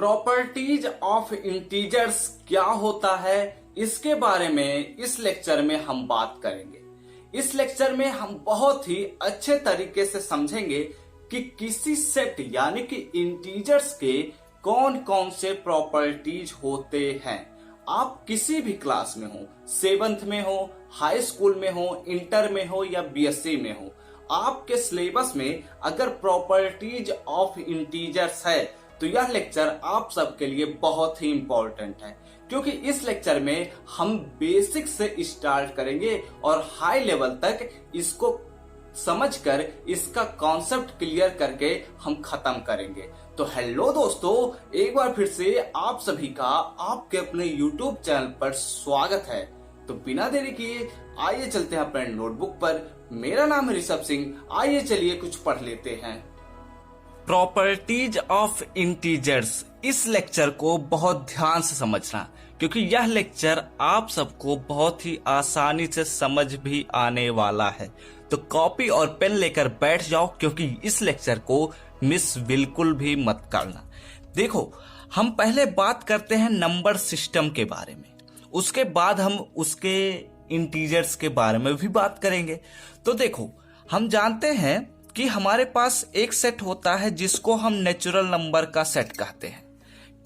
Properties of integers क्या होता है, इसके बारे में इस लेक्चर में हम बात करेंगे। इस लेक्चर में हम बहुत ही अच्छे तरीके से समझेंगे कि किसी सेट यानी कि इंटीजर्स के कौन कौन से प्रॉपर्टीज होते हैं। आप किसी भी क्लास में हो, 7th में हो, हाई स्कूल में हो, इंटर में हो या बीएससी में हो, आपके सिलेबस में अगर प्रॉपर्टीज ऑफ इंटीजर्स है तो यह लेक्चर आप सबके लिए बहुत ही इंपॉर्टेंट है, क्योंकि इस लेक्चर में हम बेसिक से स्टार्ट करेंगे और हाई लेवल तक इसको समझकर इसका कॉन्सेप्ट क्लियर करके हम खत्म करेंगे। तो हेलो दोस्तों, एक बार फिर से आप सभी का आपके अपने YouTube चैनल पर स्वागत है। तो बिना देरी किए आइए चलते हैं अपने नोटबुक पर। मेरा नाम है ऋषभ सिंह, आइए चलिए कुछ पढ़ लेते हैं। प्रॉपर्टीज ऑफ इंटीजर्स, इस लेक्चर को बहुत ध्यान से समझना, क्योंकि यह लेक्चर आप सबको बहुत ही आसानी से समझ भी आने वाला है। तो कॉपी और पेन लेकर बैठ जाओ, क्योंकि इस लेक्चर को मिस बिल्कुल भी मत करना। देखो, हम पहले बात करते हैं नंबर सिस्टम के बारे में, उसके बाद हम उसके इंटीजर्स के बारे में भी बात करेंगे। तो देखो, हम जानते हैं कि हमारे पास एक सेट होता है जिसको हम नेचुरल नंबर का सेट कहते हैं,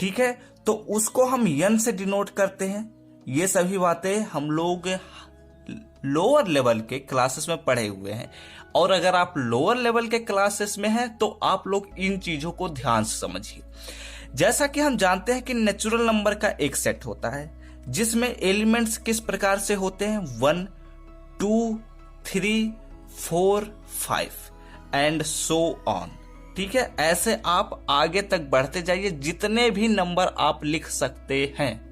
ठीक है। तो उसको हम n से डिनोट करते हैं। ये सभी बातें हम लोग लोअर लेवल के क्लासेस में पढ़े हुए हैं, और अगर आप लोअर लेवल के क्लासेस में हैं तो आप लोग इन चीजों को ध्यान से समझिए। जैसा कि हम जानते हैं कि नेचुरल नंबर का एक सेट होता है जिसमें एलिमेंट्स किस प्रकार से होते हैं, 1, 2, 3, 4, 5 एंड सो ऑन, ठीक है। ऐसे आप आगे तक बढ़ते जाइए, जितने भी नंबर आप लिख सकते हैं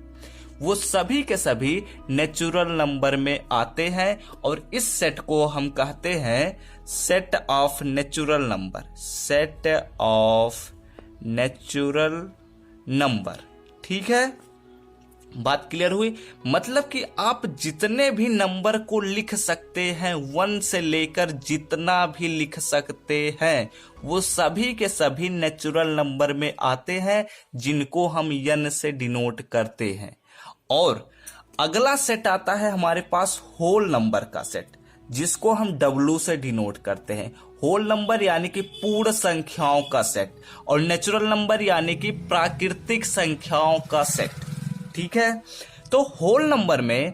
वो सभी के सभी नेचुरल नंबर में आते हैं, और इस सेट को हम कहते हैं set of natural number. Set of natural number, ठीक है। बात क्लियर हुई? मतलब कि आप जितने भी नंबर को लिख सकते हैं, 1 से लेकर जितना भी लिख सकते हैं, वो सभी के सभी नेचुरल नंबर में आते हैं, जिनको हम n से डिनोट करते हैं। और अगला सेट आता है हमारे पास होल नंबर का सेट, जिसको हम W से डिनोट करते हैं। होल नंबर यानी कि पूर्ण संख्याओं का सेट, और नेचुरल नंबर यानी कि प्राकृतिक संख्याओं का सेट, ठीक है। तो होल नंबर में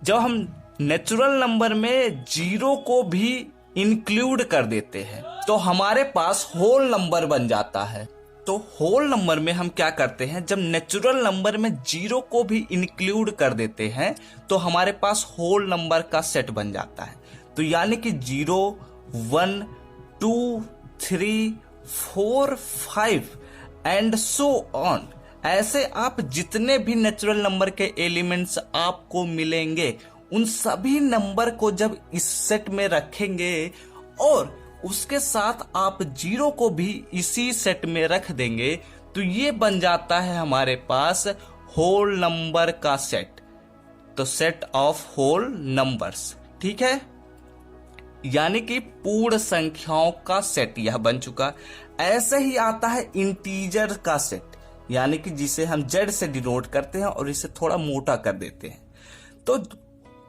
जब हम नेचुरल नंबर में 0 को भी इंक्लूड कर देते हैं तो हमारे पास होल नंबर बन जाता है। तो होल नंबर में हम क्या करते हैं, जब नेचुरल नंबर में 0 को भी इंक्लूड कर देते हैं तो हमारे पास होल नंबर का सेट बन जाता है। तो यानी कि 0, 1, 2, 3, 4, 5 एंड सो ऑन, ऐसे आप जितने भी नेचुरल नंबर के एलिमेंट्स आपको मिलेंगे उन सभी नंबर को जब इस सेट में रखेंगे और उसके साथ आप 0 को भी इसी सेट में रख देंगे, तो ये बन जाता है हमारे पास होल नंबर का सेट। तो सेट ऑफ होल नंबर्स, ठीक है, यानी कि पूर्ण संख्याओं का सेट यह बन चुका। ऐसे ही आता है इंटीजर का सेट, यानी कि जिसे हम z से डिनोट करते हैं और इसे थोड़ा मोटा कर देते हैं। तो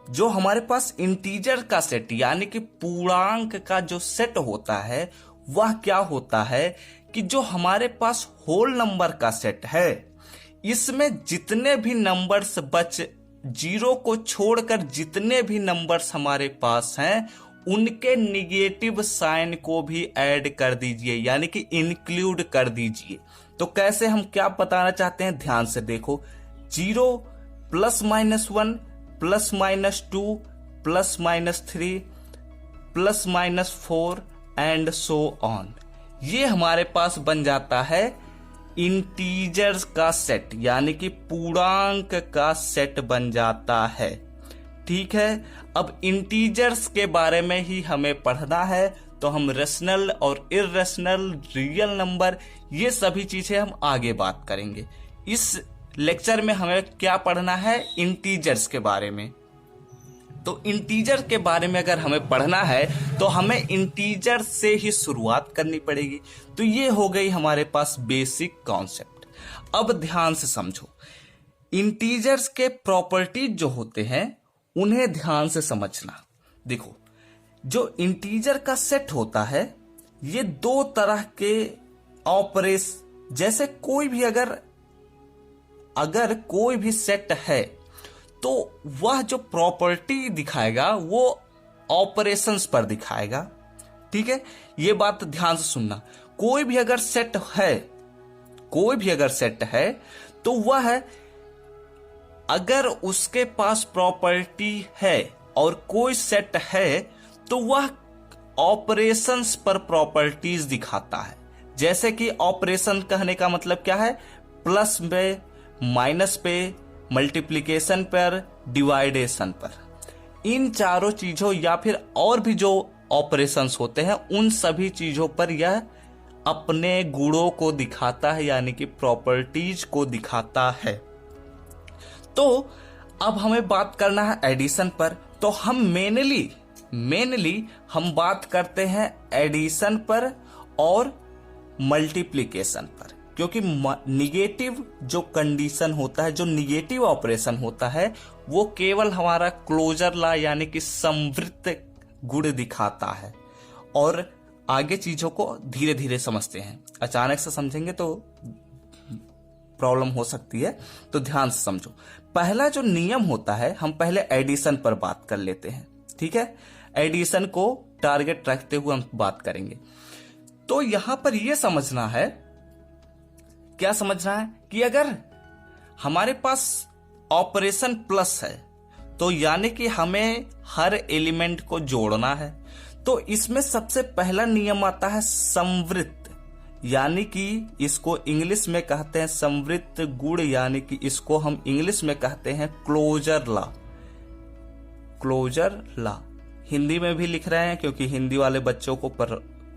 जो हमारे पास इंटीजर का सेट यानी कि पूर्णांक का जो सेट होता है, वह क्या होता है कि जो हमारे पास होल नंबर का सेट है, इसमें जितने भी नंबर्स बच 0 को छोड़कर जितने भी नंबर्स हमारे पास हैं उनके निगेटिव साइन को भी ऐड कर दीजिए, यानी कि इंक्लूड कर दीजिए। तो कैसे, हम क्या बताना चाहते हैं, ध्यान से देखो। 0 +-1 +-2 +-3 +-4 एंड सो ऑन, ये हमारे पास बन जाता है इंटीजर्स का सेट, यानी कि पूर्णांक का सेट बन जाता है, ठीक है। अब इंटीजर्स के बारे में ही हमें पढ़ना है, तो हम रेशनल और इर्रेशनल, रियल नंबर, ये सभी चीजें हम आगे बात करेंगे। इस लेक्चर में हमें क्या पढ़ना है, इंटीजर्स के बारे में। तो इंटीजर के बारे में अगर हमें पढ़ना है तो हमें इंटीजर से ही शुरुआत करनी पड़ेगी। तो ये हो गई हमारे पास बेसिक कॉन्सेप्ट। अब ध्यान से समझो, इंटीजर्स के प्रॉपर्टीज जो होते हैं उन्हें ध्यान से समझना। देखो, जो इंटीजर का सेट होता है ये दो तरह के जैसे कोई भी अगर कोई भी सेट है तो वह जो प्रॉपर्टी दिखाएगा वो ऑपरेशंस पर दिखाएगा। ठीक है, ये बात ध्यान से सुनना। कोई भी अगर सेट है तो वह अगर उसके पास प्रॉपर्टी है और कोई सेट है तो वह ऑपरेशंस पर प्रॉपर्टीज दिखाता है। जैसे कि ऑपरेशन कहने का मतलब क्या है, प्लस पे, माइनस पे, मल्टीप्लिकेशन पर, डिवाइडेशन पर, इन चारों चीजों या फिर और भी जो ऑपरेशंस होते हैं उन सभी चीजों पर यह अपने गुणों को दिखाता है, यानी कि प्रॉपर्टीज को दिखाता है। तो अब हमें बात करना है एडिशन पर। तो हम मेनली हम बात करते हैं एडिशन पर और मल्टीप्लिकेशन पर, क्योंकि निगेटिव जो कंडीशन होता है, जो निगेटिव ऑपरेशन होता है, वो केवल हमारा क्लोजर लॉ यानी कि समवृत्त गुण दिखाता है। और आगे चीजों को धीरे धीरे समझते हैं, अचानक से समझेंगे तो प्रॉब्लम हो सकती है, तो ध्यान से समझो। पहला जो नियम होता है, हम पहले एडिशन पर बात कर लेते हैं। ठीक है, एडिशन को टारगेट रखते हुए हम बात करेंगे। तो यहां पर यह समझना है, क्या समझना है कि अगर हमारे पास ऑपरेशन प्लस है तो यानी कि हमें हर एलिमेंट को जोड़ना है। तो इसमें सबसे पहला नियम आता है समवृत्त, यानी कि इसको इंग्लिश में कहते हैं समवृत्त गुण, यानी कि इसको हम इंग्लिश में कहते हैं क्लोजर लॉ। हिंदी में भी लिख रहे हैं क्योंकि हिंदी वाले बच्चों को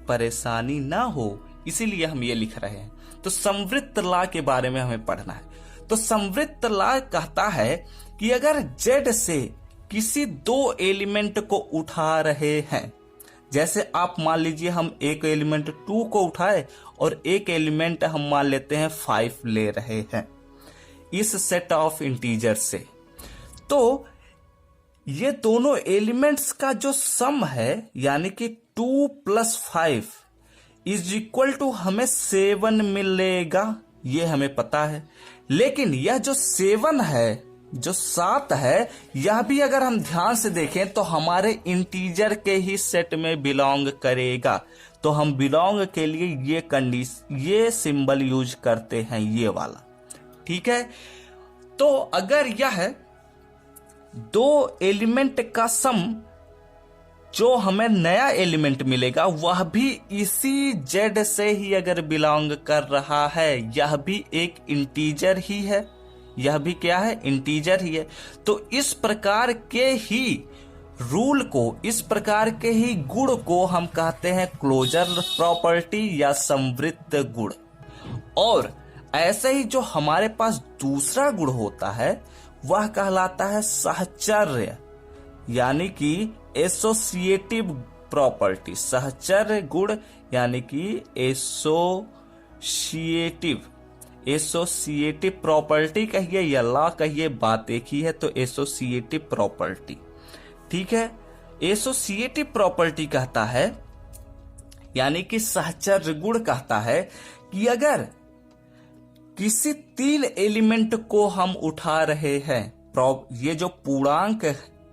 परेशानी ना हो, इसीलिए हम ये लिख रहे हैं। तो समवृत्त लॉ के बारे में हमें पढ़ना है। तो समवृत्त लॉ कहता है कि अगर Z से किसी दो एलिमेंट को उठा रहे हैं, जैसे आप मान लीजिए हम एक एलिमेंट 2 को उठाए और एक एलिमेंट हम मान लेते हैं 5 ले रहे हैं इस सेट ऑफ इंटीजर से, तो ये दोनों एलिमेंट्स का जो सम है यानी कि 2 + 5 = हमें 7 मिलेगा, ये हमें पता है। लेकिन यह जो 7 है, जो 7 है, यह भी अगर हम ध्यान से देखें तो हमारे इंटीजर के ही सेट में बिलोंग करेगा। तो हम बिलोंग के लिए ये सिंबल यूज करते हैं, ये वाला। ठीक है, तो अगर यह दो एलिमेंट का सम जो हमें नया एलिमेंट मिलेगा वह भी इसी Z से ही अगर बिलोंग कर रहा है, यह भी एक इंटीजर ही है, यह भी क्या है, इंटीजर ही है। तो इस प्रकार के ही रूल को, इस प्रकार के ही गुण को हम कहते हैं क्लोजर प्रॉपर्टी या समवृत्त गुण। और ऐसे ही जो हमारे पास दूसरा गुण होता है वह कहलाता है सहचर्य, यानी कि एसोसिएटिव प्रॉपर्टी। सहचर्य गुण यानी कि एसोसिएटिव प्रॉपर्टी कहिए या लॉ कहिए, बात एक ही है। तो एसोसिएटिव प्रॉपर्टी, ठीक है। एसोसिएटिव प्रॉपर्टी कहता है, यानी कि सहचर्य गुण कहता है कि अगर किसी 3 एलिमेंट को हम उठा रहे हैं, ये जो पूर्णांक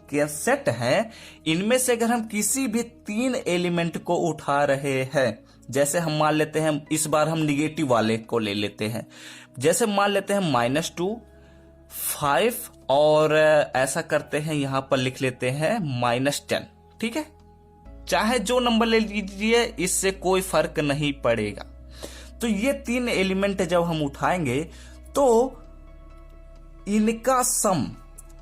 के सेट हैं, इनमें से अगर हम किसी भी 3 एलिमेंट को उठा रहे हैं, जैसे हम मान लेते हैं, इस बार हम निगेटिव वाले को ले लेते हैं, जैसे मान लेते हैं -2, 5 और ऐसा करते हैं, यहां पर लिख लेते हैं -10। ठीक है, चाहे जो नंबर ले लीजिए, इससे कोई फर्क नहीं पड़ेगा। तो ये 3 एलिमेंट जब हम उठाएंगे तो इनका सम,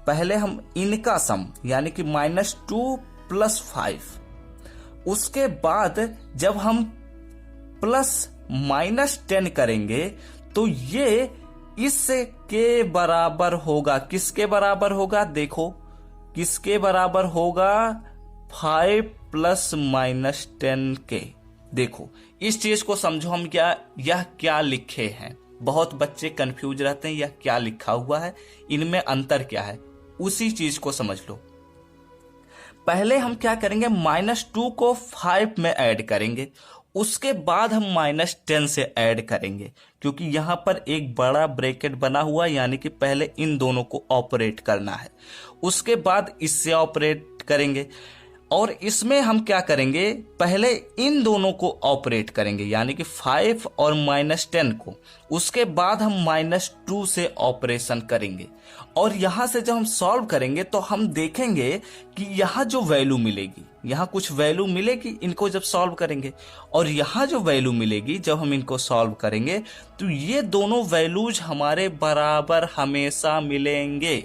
पहले हम इनका सम यानी कि -2 + 5, उसके बाद जब हम +-10 करेंगे तो ये इसके बराबर होगा। किसके बराबर होगा? देखो किसके बराबर होगा? 5 +-10 के। देखो इस चीज को समझो, हम यह क्या लिखे हैं बहुत बच्चे कंफ्यूज रहते हैं, यह क्या लिखा हुआ है, इनमें अंतर क्या है, उसी चीज को समझ लो। पहले हम क्या करेंगे, -2 को 5 में ऐड करेंगे, उसके बाद हम -10 से ऐड करेंगे, क्योंकि यहां पर एक बड़ा ब्रैकेट बना हुआ, यानी कि पहले इन दोनों को ऑपरेट करना है, उसके बाद इससे ऑपरेट करेंगे। और इसमें हम क्या करेंगे, पहले इन दोनों को ऑपरेट करेंगे, यानी कि 5 और -10 को, उसके बाद हम -2 से ऑपरेशन करेंगे। और यहां से जब हम सॉल्व करेंगे तो हम देखेंगे कि यहां जो वैल्यू मिलेगी, यहां कुछ वैल्यू मिलेगी इनको जब सॉल्व करेंगे, और यहां जो वैल्यू मिलेगी जब हम इनको सॉल्व करेंगे, तो ये दोनों वैल्यूज हमारे बराबर हमेशा मिलेंगे।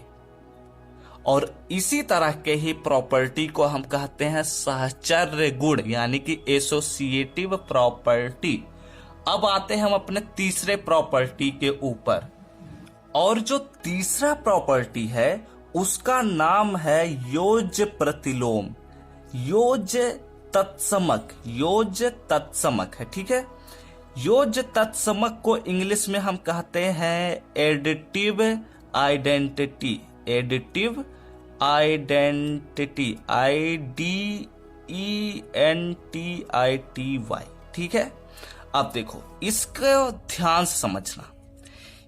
और इसी तरह के ही प्रॉपर्टी को हम कहते हैं सहचर्य गुण, यानी कि एसोसिएटिव प्रॉपर्टी। अब आते हैं हम अपने तीसरे प्रॉपर्टी के ऊपर, और जो तीसरा प्रॉपर्टी है उसका नाम है योज्य प्रतिलोम, योज्य तत्समक है, ठीक है। योज्य तत्समक को इंग्लिश में हम कहते हैं additive identity, additive identity, IDENTITY, ठीक है। अब देखो, इसको ध्यान से समझना,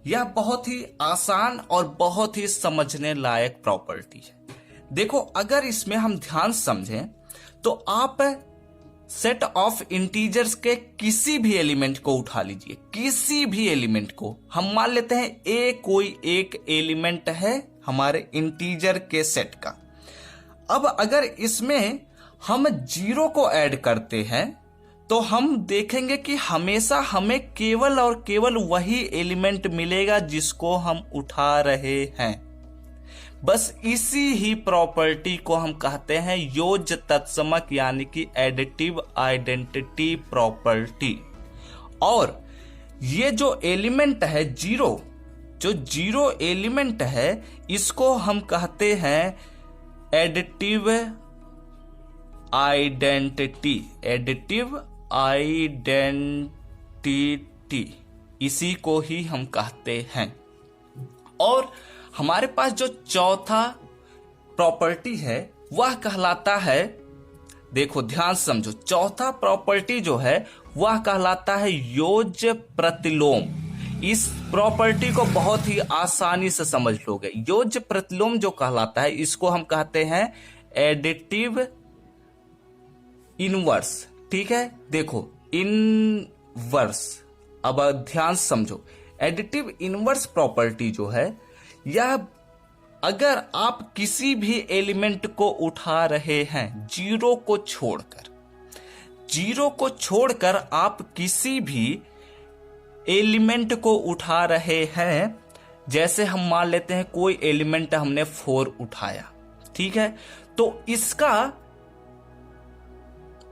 यह बहुत ही आसान और बहुत ही समझने लायक प्रॉपर्टी है। देखो, अगर इसमें हम ध्यान से समझें तो आप सेट ऑफ इंटीजर्स के किसी भी एलिमेंट को उठा लीजिए, किसी भी एलिमेंट को, हम मान लेते हैं ए कोई एक एलिमेंट है हमारे इंटीजर के सेट का। अब अगर इसमें हम 0 को ऐड करते हैं तो हम देखेंगे कि हमेशा हमें केवल और केवल वही एलिमेंट मिलेगा जिसको हम उठा रहे हैं। बस इसी ही प्रॉपर्टी को हम कहते हैं योज्य तत्समक, यानी कि एडिटिव आइडेंटिटी प्रॉपर्टी। और ये जो एलिमेंट है 0, जो 0 एलिमेंट है, इसको हम कहते हैं एडिटिव आइडेंटिटी, एडिटिव आइडेंटिटी, इसी को ही हम कहते हैं। और हमारे पास जो चौथा प्रॉपर्टी है वह कहलाता है, देखो ध्यान से समझो, चौथा प्रॉपर्टी जो है वह कहलाता है योज्य प्रतिलोम। इस प्रॉपर्टी को बहुत ही आसानी से समझ लोगे। योज्य प्रतिलोम जो कहलाता है, इसको हम कहते हैं एडिटिव इनवर्स, ठीक है। देखो, इनवर्स, अब ध्यान से समझो, एडिटिव इनवर्स प्रॉपर्टी जो है, यह अगर आप किसी भी एलिमेंट को उठा रहे हैं 0 को छोड़कर, 0 को छोड़कर आप किसी भी एलिमेंट को उठा रहे हैं, जैसे हम मान लेते हैं कोई एलिमेंट हमने 4 उठाया, ठीक है, तो इसका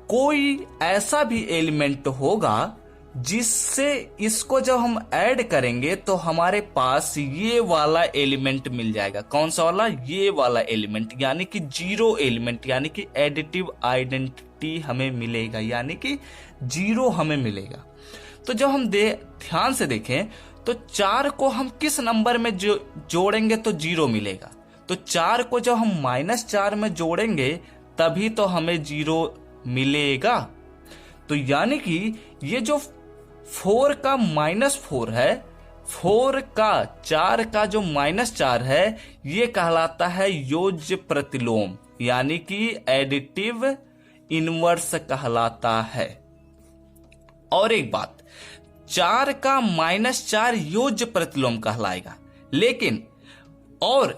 कोई ऐसा भी एलिमेंट होगा जिससे इसको जब हम ऐड करेंगे तो हमारे पास ये वाला एलिमेंट मिल जाएगा। कौन सा वाला? ये वाला एलिमेंट, यानी कि 0 एलिमेंट, यानी कि एडिटिव आइडेंटिटी हमें मिलेगा, यानी कि 0 हमें मिलेगा। तो जब हम ध्यान से देखें तो 4 को हम किस नंबर में जोड़ेंगे तो 0 मिलेगा। तो 4 को जब हम -4 में जोड़ेंगे तभी तो हमें 0 मिलेगा। तो यानी कि ये जो 4 का -4 है, 4 का 4 का जो -4 है, ये कहलाता है योज्य प्रतिलोम, यानी कि एडिटिव इनवर्स कहलाता है। और एक बात, 4 का -4 योज्य प्रतिलोम कहलाएगा, लेकिन और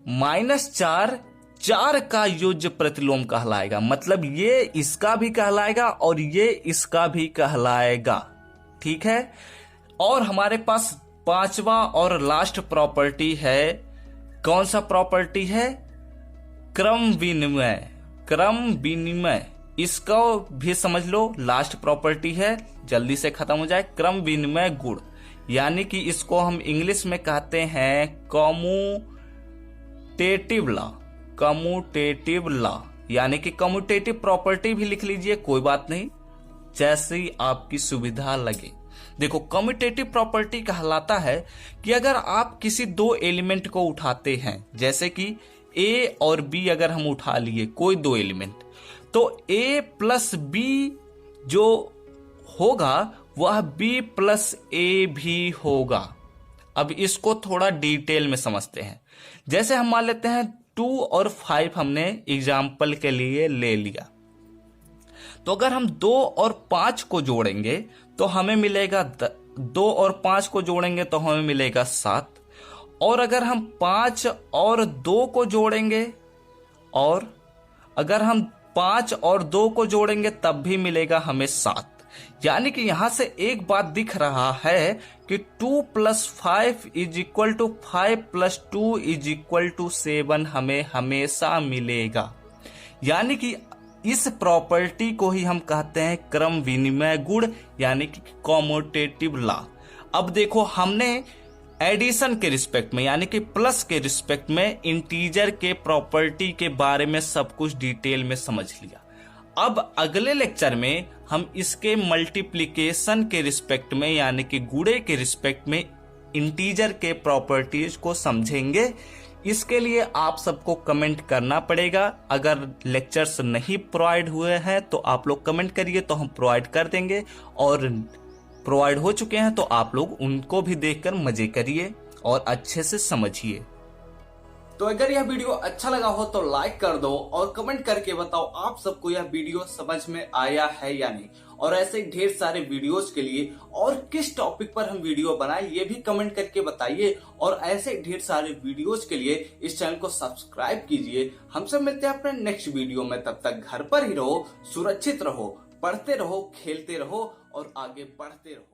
-4 4 का योज्य प्रतिलोम कहलाएगा। मतलब ये इसका भी कहलाएगा और ये इसका भी कहलाएगा, ठीक है। और हमारे पास 5वां और लास्ट प्रॉपर्टी है, कौन सा प्रॉपर्टी है? क्रम विनिमय, क्रम विनिमय, इसको भी समझ लो, लास्ट प्रॉपर्टी है, जल्दी से खत्म हो जाए। क्रम विनिमय गुण, यानी कि इसको हम इंग्लिश में कहते हैं कम्यूटेटिव लॉ, कम्यूटेटिव लॉ, यानी कि कम्यूटेटिव प्रॉपर्टी भी लिख लीजिए, कोई बात नहीं, जैसी आपकी सुविधा लगे। देखो, कम्यूटेटिव प्रॉपर्टी कहलाता है कि अगर आप किसी दो एलिमेंट को उठाते हैं, जैसे कि ए और बी अगर हम उठा लिए कोई दो एलिमेंट, तो ए प्लस बी जो होगा वह बी प्लस ए भी होगा। अब इसको थोड़ा डिटेल में समझते हैं। जैसे हम मान लेते हैं 2 और 5 हमने एग्जाम्पल के लिए ले लिया, तो अगर हम 2 और 5 को जोड़ेंगे तो हमें मिलेगा 2 और 5 को जोड़ेंगे तो हमें मिलेगा 7, और अगर हम 5 और 2 को जोड़ेंगे, और अगर हम 5 और 2 को जोड़ेंगे तब भी मिलेगा हमें 7। यानी कि यहां से एक बात दिख रहा है कि 2 + 5 = 5 + 2 = 7 हमें हमेशा मिलेगा। यानी कि इस प्रॉपर्टी को ही हम कहते हैं क्रम विनिमय गुण, यानी कि कम्यूटेटिव लॉ। अब देखो, हमने एडिशन के रिस्पेक्ट में यानी कि प्लस के रिस्पेक्ट में इंटीजर के प्रॉपर्टी के बारे में सब कुछ डिटेल में समझ लिया। अब अगले लेक्चर में हम इसके मल्टीप्लिकेशन के रिस्पेक्ट में यानी कि गुणे के रिस्पेक्ट में इंटीजर के प्रॉपर्टीज को समझेंगे। इसके लिए आप सबको कमेंट करना पड़ेगा। अगर लेक्चर्स नहीं प्रोवाइड हुए हैं तो आप लोग कमेंट करिए, तो हम प्रोवाइड कर देंगे, और प्रोवाइड हो चुके हैं तो आप लोग उनको भी देखकर मजे करिए और अच्छे से समझिए। तो अगर यह वीडियो अच्छा लगा हो तो लाइक कर दो और कमेंट करके बताओ आप सबको यह वीडियो समझ में आया है या नहीं। और ऐसे ढेर सारे वीडियोस के लिए और किस टॉपिक पर हम वीडियो बनाएं ये भी कमेंट करके बताइए। और ऐसे ढेर सारे वीडियोस के लिए इस चैनल को सब्सक्राइब कीजिए। हमसे मिलते हैं अपने नेक्स्ट वीडियो में। तब तक घर पर ही रहो, सुरक्षित रहो, पढ़ते रहो, खेलते रहो और आगे बढ़ते रहो।